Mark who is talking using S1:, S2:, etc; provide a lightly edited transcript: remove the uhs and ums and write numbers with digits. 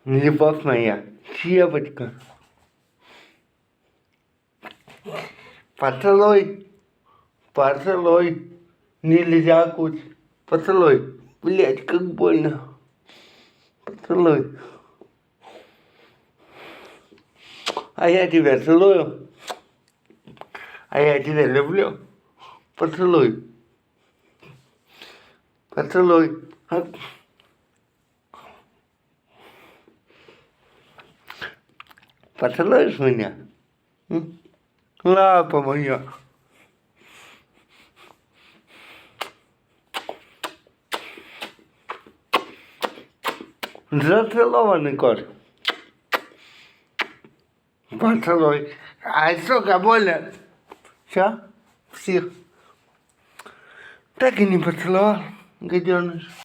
S1: Любовь моя, девочка. Поцелуй. Поцелуй. Нельзя кушать. Поцелуй. Блять, как больно. Поцелуй. А я тебя целую. А я тебя люблю. Поцелуй. Поцелуй. Поцелуешь меня? Лапа моя. Зацелованный кот. Поцелуй. А сука, больно. Все? Всех. Так и не поцеловал, гаденыш.